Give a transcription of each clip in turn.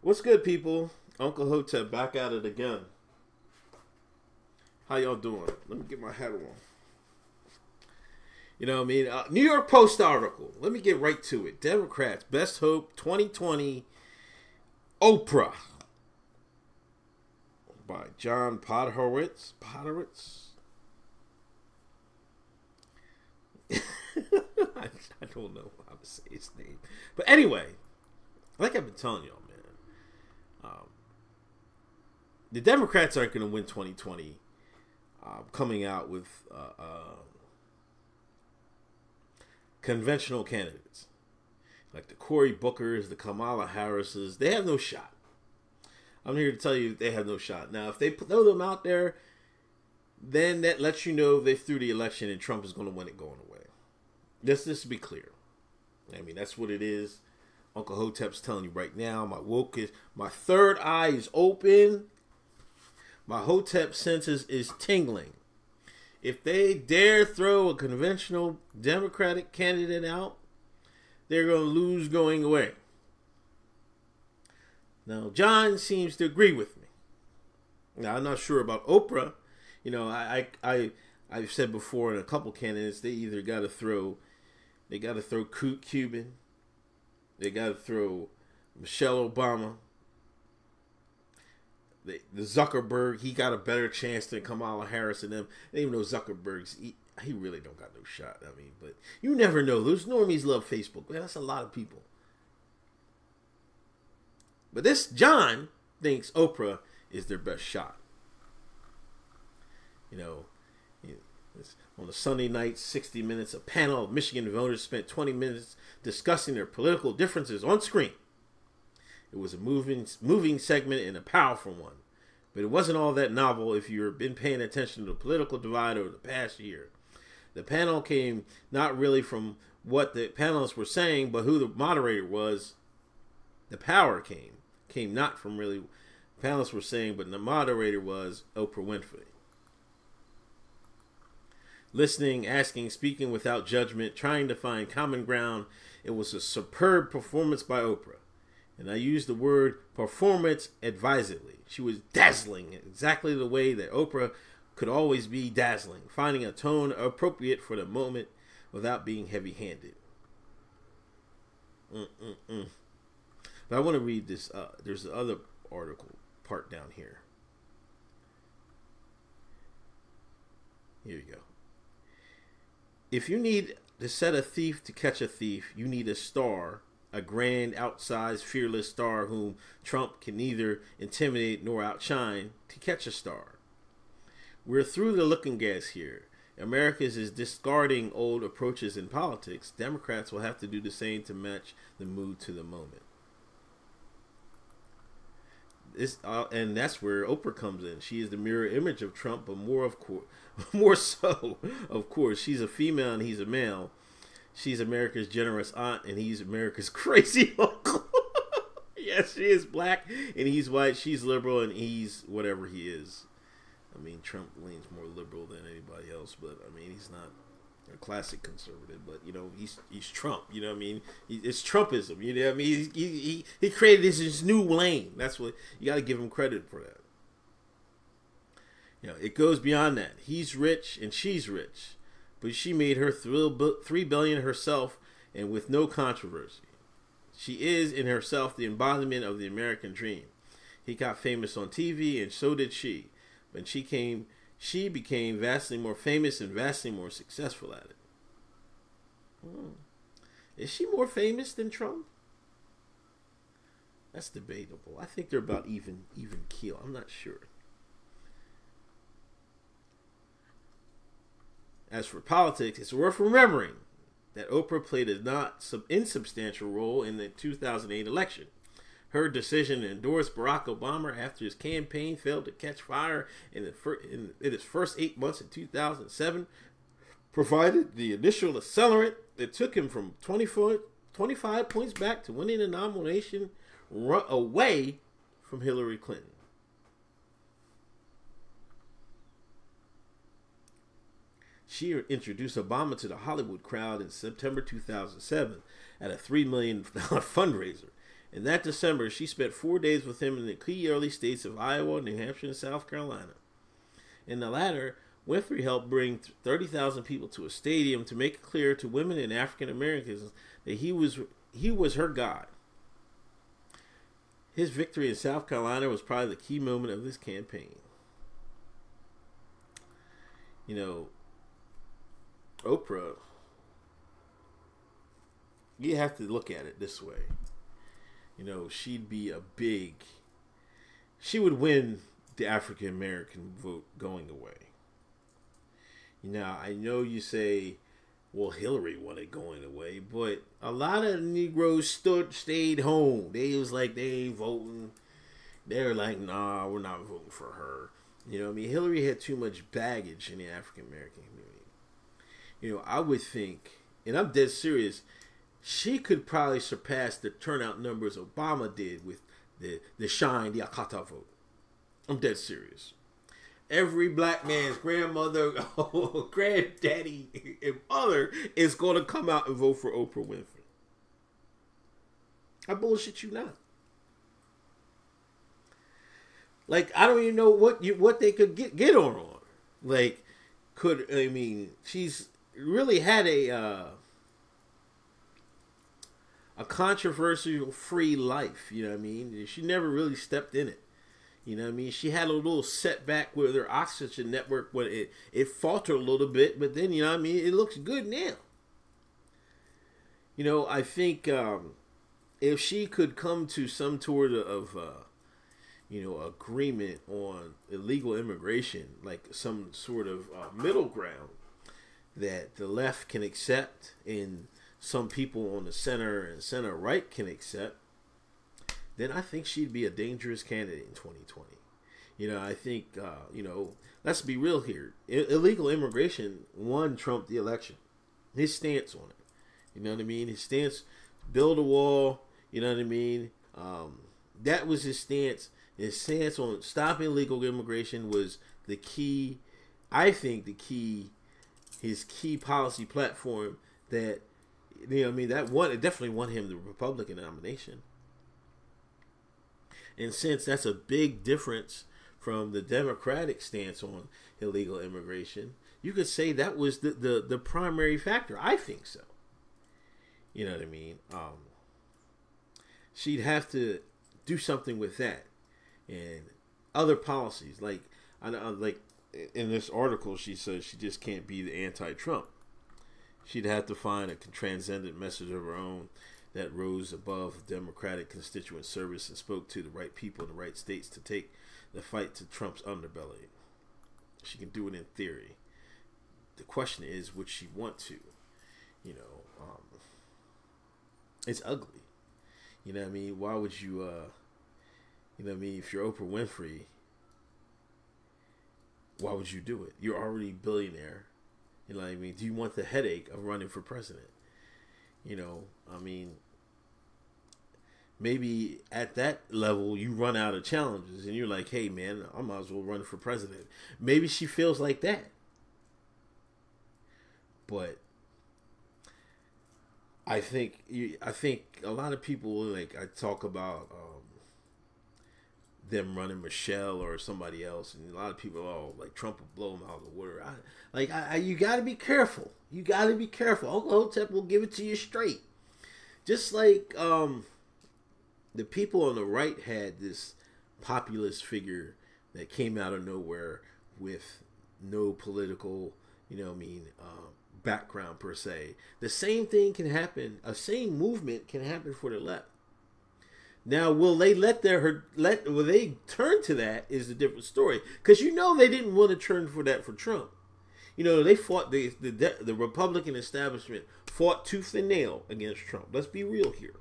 What's good, people? Uncle Hotep back at it again. How y'all doing? Let me get my hat on. You know what I mean? New York Post article. Let me get right to it. Democrats, best hope 2020 Oprah. By John Podhoretz. I don't know how to say his name. But anyway, like I've been telling y'all, man, the Democrats aren't going to win 2020 coming out with conventional candidates. Like the Cory Bookers, the Kamala Harrises. They have no shot. I'm here to tell you they have no shot. Now, if they throw them out there, then that lets you know they threw the election and Trump is going to win it going away. Just to be clear. I mean, that's what it is. Uncle Hotep's telling you right now. My third eye is open. My Hotep senses is tingling. If they dare throw a conventional Democratic candidate out, they're going to lose going away. Now, John seems to agree with me. Now, I'm not sure about Oprah. You know, I've said before in a couple candidates, they either got to throw Cuban, they got to throw Michelle Obama, the Zuckerberg. He got a better chance than Kamala Harris and them. And even though Zuckerberg's, he really don't got no shot. I mean, but you never know. Those normies love Facebook. Man, that's a lot of people. But this John thinks Oprah is their best shot. You know, on a Sunday night, 60 Minutes, a panel of Michigan voters spent 20 minutes discussing their political differences on screen. It was a moving segment and a powerful one. But it wasn't all that novel if you've been paying attention to the political divide over the past year. The panel came not really from what the panelists were saying, but who the moderator was. The power came not from really panelists were saying, but the moderator was Oprah Winfrey. Listening, asking, speaking without judgment, trying to find common ground. It was a superb performance by Oprah. And I use the word performance advisedly. She was dazzling, exactly the way that Oprah could always be dazzling, finding a tone appropriate for the moment without being heavy-handed. But I want to read this. There's the other article part down here. Here you go. If you need to set a thief to catch a thief, you need a star, a grand, outsized, fearless star whom Trump can neither intimidate nor outshine to catch a star. We're through the looking glass here. America is discarding old approaches in politics. Democrats will have to do the same to match the mood to the moment. And that's where Oprah comes in. She is the mirror image of Trump, but more so, of course. She's a female and he's a male. She's America's generous aunt and he's America's crazy uncle. Yes, she is black and he's white. She's liberal and he's whatever he is. I mean, Trump leans more liberal than anybody else, but I mean, he's not a classic conservative, but you know, he's Trump. You know what I mean? It's Trumpism. You know what I mean? He created his new lane. That's what you got to give him credit for that. You know, it goes beyond that. He's rich and she's rich, but she made her $3 billion herself and with no controversy. She is in herself the embodiment of the American dream. He got famous on TV, and so did she. When she became vastly more famous and vastly more successful at it. Is she more famous than Trump? That's debatable. I think they're about even keel. I'm not sure. As for politics, it's worth remembering that Oprah played a not insubstantial role in the 2008 election. Her decision to endorse Barack Obama after his campaign failed to catch fire in its first 8 months in 2007 provided the initial accelerant that took him from 25 points back to winning the nomination away from Hillary Clinton. She introduced Obama to the Hollywood crowd in September 2007 at a $3 million fundraiser In that December, she spent 4 days with him in the key early states of Iowa, New Hampshire, and South Carolina. In the latter, Winfrey helped bring 30,000 people to a stadium to make it clear to women and African Americans that he was her God. His victory in South Carolina was probably the key moment of this campaign. You know, Oprah, you have to look at it this way. You know, she would win the African American vote going away. Now, I know you say, well, Hillary won it going away, but a lot of Negroes stayed home. They was like, they ain't voting. They were like, nah, we're not voting for her. You know what I mean? Hillary had too much baggage in the African American community. You know, I would think, and I'm dead serious, she could probably surpass the turnout numbers Obama did with the Akata vote. I'm dead serious. Every black man's grandmother, granddaddy, and mother is going to come out and vote for Oprah Winfrey. I bullshit you not. Like, I don't even know what they could get on. Like, she's really had a controversial free life. You know what I mean? She never really stepped in it. You know what I mean? She had a little setback with her oxygen network when it faltered a little bit, but then, you know what I mean, it looks good now. You know, I think if she could come to some sort of agreement on illegal immigration, like some sort of middle ground that the left can accept and some people on the center and center right can accept, then I think she'd be a dangerous candidate in 2020. You know, I think, let's be real here. Illegal immigration won Trump the election. His stance on it. You know what I mean? His stance, build a wall, you know what I mean? That was his stance. His stance on stopping illegal immigration was the key, I think his key policy platform that, you know what I mean, it definitely won him the Republican nomination. And since that's a big difference from the Democratic stance on illegal immigration, you could say that was the primary factor. I think so. You know what I mean? She'd have to do something with that. And other policies, like in this article, she says she just can't be the anti-Trump. She'd have to find a transcendent message of her own that rose above Democratic constituent service and spoke to the right people in the right states to take the fight to Trump's underbelly. She can do it in theory. The question is, would she want to? You know, it's ugly. You know what I mean? Why would you, you know what I mean? If you're Oprah Winfrey, why would you do it? You're already a billionaire. You know what I mean? Do you want the headache of running for president? You know, I mean, maybe at that level you run out of challenges and you're like, hey man, I might as well run for president. Maybe she feels like that. But I think a lot of people, like, I talk about them running Michelle or somebody else, and a lot of people, like Trump will blow them out of the water. You got to be careful. You got to be careful. Uncle Hotep will give it to you straight. Just like the people on the right had this populist figure that came out of nowhere with no political, you know what I mean, background per se. The same thing can happen. A same movement can happen for the left. Now, will they will they turn to that is a different story. Because you know they didn't want to turn for that for Trump. You know, they fought, the Republican establishment fought tooth and nail against Trump. Let's be real here.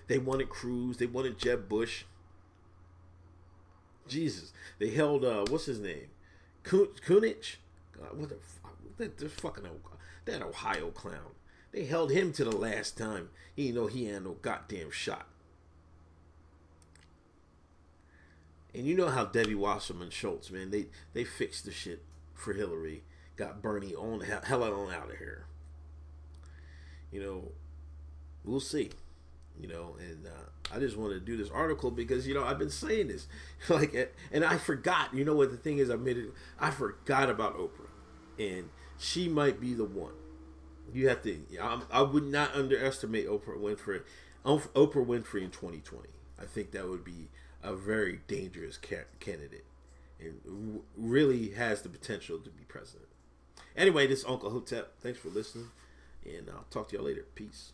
They wanted Cruz. They wanted Jeb Bush. Jesus. They held, what's his name? Kunich? What the fuck? That fucking that Ohio clown. They held him to the last time. He didn't know he had no goddamn shot. And you know how Debbie Wasserman Schultz, man, they fixed the shit for Hillary. Got Bernie on hell on out of here. You know, we'll see. And I just wanted to do this article because I've been saying this, and I forgot. You know what the thing is? I forgot about Oprah, and she might be the one. You have to. I would not underestimate Oprah Winfrey. Oprah Winfrey in 2020. I think that would be a very dangerous candidate, and really has the potential to be president. Anyway, this is Uncle Hotep. Thanks for listening, and I'll talk to y'all later. Peace.